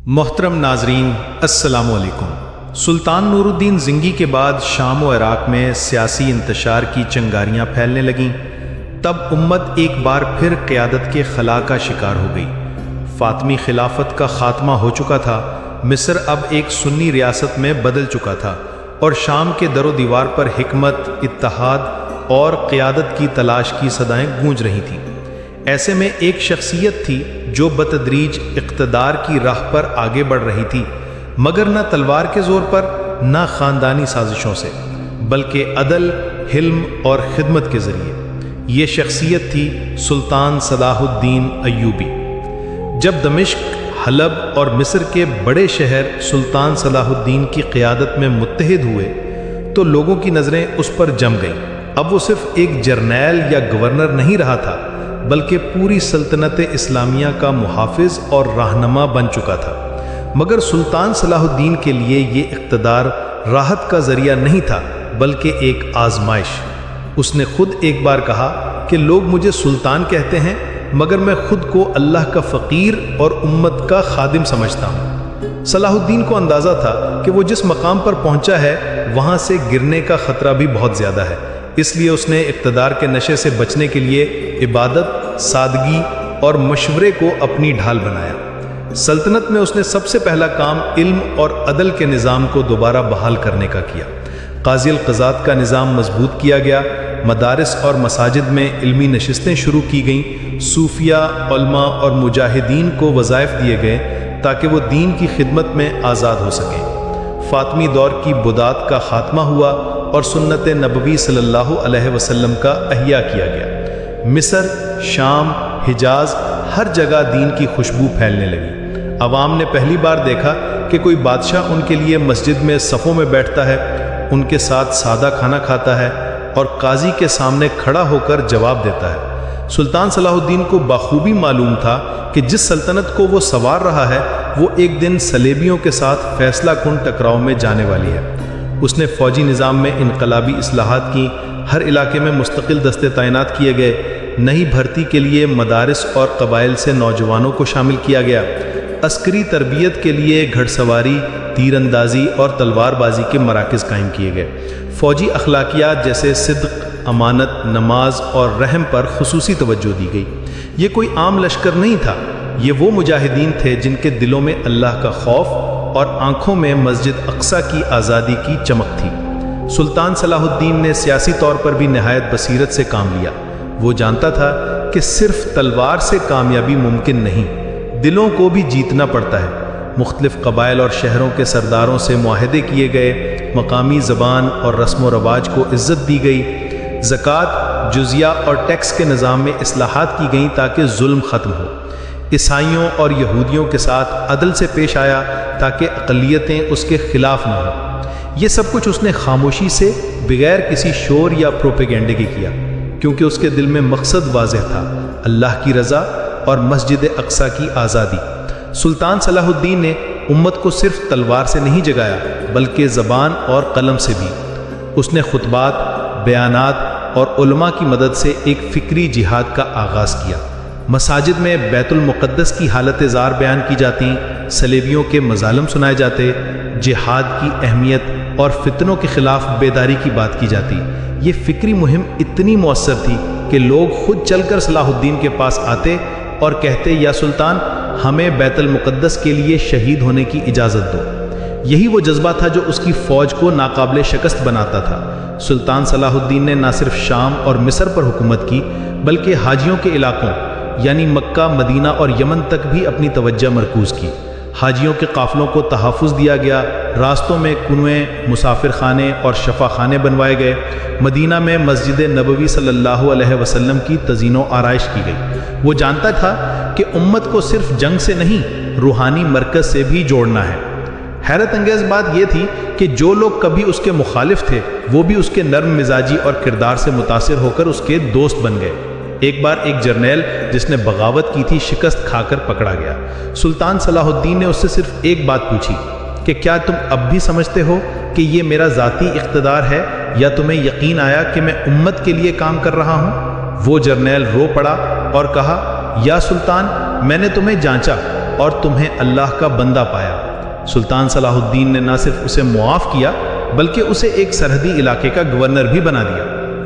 محترم ناظرین السلام علیکم۔ سلطان نور الدین زنگی کے بعد شام و عراق میں سیاسی انتشار کی چنگاریاں پھیلنے لگیں، تب امت ایک بار پھر قیادت کے خلا کا شکار ہو گئی۔ فاطمی خلافت کا خاتمہ ہو چکا تھا، مصر اب ایک سنی ریاست میں بدل چکا تھا اور شام کے در و دیوار پر حکمت، اتحاد اور قیادت کی تلاش کی صدائیں گونج رہی تھیں۔ ایسے میں ایک شخصیت تھی جو بتدریج اقتدار کی راہ پر آگے بڑھ رہی تھی، مگر نہ تلوار کے زور پر نہ خاندانی سازشوں سے، بلکہ عدل، حلم اور خدمت کے ذریعے۔ یہ شخصیت تھی سلطان صلاح الدین ایوبی۔ جب دمشق، حلب اور مصر کے بڑے شہر سلطان صلاح الدین کی قیادت میں متحد ہوئے تو لوگوں کی نظریں اس پر جم گئیں۔ اب وہ صرف ایک جرنیل یا گورنر نہیں رہا تھا، بلکہ پوری سلطنت اسلامیہ کا محافظ اور رہنما بن چکا تھا۔ مگر سلطان صلاح الدین کے لیے یہ اقتدار راحت کا ذریعہ نہیں تھا، بلکہ ایک آزمائش۔ اس نے خود ایک بار کہا کہ لوگ مجھے سلطان کہتے ہیں، مگر میں خود کو اللہ کا فقیر اور امت کا خادم سمجھتا ہوں۔ صلاح الدین کو اندازہ تھا کہ وہ جس مقام پر پہنچا ہے وہاں سے گرنے کا خطرہ بھی بہت زیادہ ہے، اس لیے اس نے اقتدار کے نشے سے بچنے کے لیے عبادت، سادگی اور مشورے کو اپنی ڈھال بنایا۔ سلطنت میں اس نے سب سے پہلا کام علم اور عدل کے نظام کو دوبارہ بحال کرنے کا کیا۔ قاضی القضات کا نظام مضبوط کیا گیا، مدارس اور مساجد میں علمی نشستیں شروع کی گئیں، صوفیہ، علماء اور مجاہدین کو وظائف دیے گئے تاکہ وہ دین کی خدمت میں آزاد ہو سکیں۔ فاطمی دور کی بدعت کا خاتمہ ہوا اور سنت نبوی صلی اللہ علیہ وسلم کا احیاء کیا گیا۔ مصر، شام، حجاز، ہر جگہ دین کی خوشبو پھیلنے لگی۔ عوام نے پہلی بار دیکھا کہ کوئی بادشاہ ان کے لیے مسجد میں صفوں میں بیٹھتا ہے، ان کے ساتھ سادہ کھانا کھاتا ہے اور قاضی کے سامنے کھڑا ہو کر جواب دیتا ہے۔ سلطان صلاح الدین کو بخوبی معلوم تھا کہ جس سلطنت کو وہ سنوار رہا ہے وہ ایک دن صلیبیوں کے ساتھ فیصلہ کن ٹکراؤ میں جانے والی ہے۔ اس نے فوجی نظام میں انقلابی اصلاحات کی، ہر علاقے میں مستقل دستے تعینات کیے گئے، نئی بھرتی کے لیے مدارس اور قبائل سے نوجوانوں کو شامل کیا گیا، عسکری تربیت کے لیے گھڑ سواری، تیر اندازی اور تلوار بازی کے مراکز قائم کیے گئے۔ فوجی اخلاقیات جیسے صدق، امانت، نماز اور رحم پر خصوصی توجہ دی گئی۔ یہ کوئی عام لشکر نہیں تھا، یہ وہ مجاہدین تھے جن کے دلوں میں اللہ کا خوف اور آنکھوں میں مسجد اقصیٰ کی آزادی کی چمک تھی۔ سلطان صلاح الدین نے سیاسی طور پر بھی نہایت بصیرت سے کام لیا۔ وہ جانتا تھا کہ صرف تلوار سے کامیابی ممکن نہیں، دلوں کو بھی جیتنا پڑتا ہے۔ مختلف قبائل اور شہروں کے سرداروں سے معاہدے کیے گئے، مقامی زبان اور رسم و رواج کو عزت دی گئی، زکوٰۃ، جزیہ اور ٹیکس کے نظام میں اصلاحات کی گئیں تاکہ ظلم ختم ہو۔ عیسائیوں اور یہودیوں کے ساتھ عدل سے پیش آیا تاکہ اقلیتیں اس کے خلاف نہ ہوں۔ یہ سب کچھ اس نے خاموشی سے، بغیر کسی شور یا پروپیگنڈے کے کیا، کیونکہ اس کے دل میں مقصد واضح تھا: اللہ کی رضا اور مسجد اقصیٰ کی آزادی۔ سلطان صلاح الدین نے امت کو صرف تلوار سے نہیں جگایا، بلکہ زبان اور قلم سے بھی۔ اس نے خطبات، بیانات اور علماء کی مدد سے ایک فکری جہاد کا آغاز کیا۔ مساجد میں بیت المقدس کی حالت زار بیان کی جاتی، صلیبیوں کے مظالم سنائے جاتے، جہاد کی اہمیت اور فتنوں کے خلاف بیداری کی بات کی جاتی۔ یہ فکری مہم اتنی مؤثر تھی کہ لوگ خود چل کر صلاح الدین کے پاس آتے اور کہتے، یا سلطان، ہمیں بیت المقدس کے لیے شہید ہونے کی اجازت دو۔ یہی وہ جذبہ تھا جو اس کی فوج کو ناقابل شکست بناتا تھا۔ سلطان صلاح الدین نے نہ صرف شام اور مصر پر حکومت کی، بلکہ حاجیوں کے علاقوں یعنی مکہ، مدینہ اور یمن تک بھی اپنی توجہ مرکوز کی۔ حاجیوں کے قافلوں کو تحفظ دیا گیا، راستوں میں کنویں، مسافر خانے اور شفا خانے بنوائے گئے۔ مدینہ میں مسجد نبوی صلی اللہ علیہ وسلم کی تزئین و آرائش کی گئی۔ وہ جانتا تھا کہ امت کو صرف جنگ سے نہیں، روحانی مرکز سے بھی جوڑنا ہے۔ حیرت انگیز بات یہ تھی کہ جو لوگ کبھی اس کے مخالف تھے وہ بھی اس کے نرم مزاجی اور کردار سے متاثر ہو کر اس کے دوست بن گئے۔ ایک بار ایک جرنیل جس نے بغاوت کی تھی شکست کھا کر پکڑا گیا۔ سلطان صلاح الدین نے اس سے صرف ایک بات پوچھی کہ کیا تم اب بھی سمجھتے ہو کہ یہ میرا ذاتی اقتدار ہے، یا تمہیں یقین آیا کہ میں امت کے لیے کام کر رہا ہوں؟ وہ جرنیل رو پڑا اور کہا، یا سلطان، میں نے تمہیں جانچا، اور تمہیں اللہ کا بندہ پایا۔ سلطان صلاح الدین نے نہ صرف اسے معاف کیا بلکہ اسے ایک سرحدی علاقے کا گورنر بھی بنا دیا۔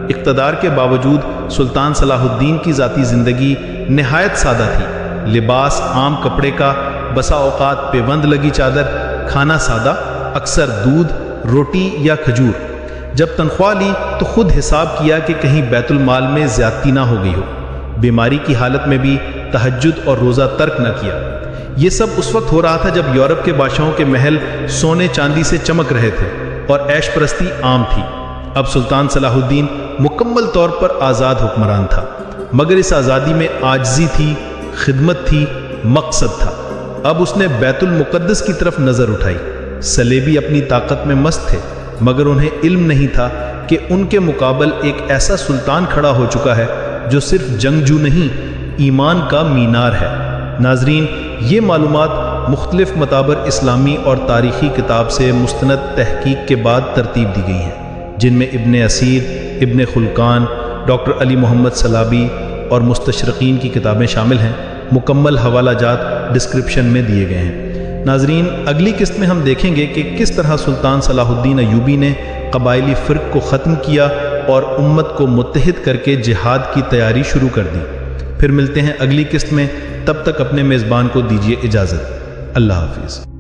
اقتدار کے باوجود سلطان صلاح الدین کی ذاتی زندگی نہایت سادہ تھی۔ لباس عام کپڑے کا، بسا اوقات پیوند لگی چادر، کھانا سادہ، اکثر دودھ، روٹی یا کھجور۔ جب تنخواہ لی تو خود حساب کیا کہ کہیں بیت المال میں زیادتی نہ ہو گئی ہو۔ بیماری کی حالت میں بھی تہجد اور روزہ ترک نہ کیا۔ یہ سب اس وقت ہو رہا تھا جب یورپ کے بادشاہوں کے محل سونے چاندی سے چمک رہے تھے اور عیش پرستی عام تھی۔ اب سلطان صلاح الدین مکمل طور پر آزاد حکمران تھا، مگر اس آزادی میں عاجزی تھی، خدمت تھی، مقصد تھا۔ اب اس نے بیت المقدس کی طرف نظر اٹھائی۔ صلیبی اپنی طاقت میں مست تھے، مگر انہیں علم نہیں تھا کہ ان کے مقابل ایک ایسا سلطان کھڑا ہو چکا ہے جو صرف جنگجو نہیں، ایمان کا مینار ہے۔ ناظرین، یہ معلومات مختلف مطابر اسلامی اور تاریخی کتاب سے مستند تحقیق کے بعد ترتیب دی گئی ہیں، جن میں ابن اسیر، ابن خلقان، ڈاکٹر علی محمد صلابی اور مستشرقین کی کتابیں شامل ہیں۔ مکمل حوالہ جات ڈسکرپشن میں دیے گئے ہیں۔ ناظرین، اگلی قسط میں ہم دیکھیں گے کہ کس طرح سلطان صلاح الدین ایوبی نے قبائلی فرق کو ختم کیا اور امت کو متحد کر کے جہاد کی تیاری شروع کر دی۔ پھر ملتے ہیں اگلی قسط میں، تب تک اپنے میزبان کو دیجیے اجازت۔ اللہ حافظ۔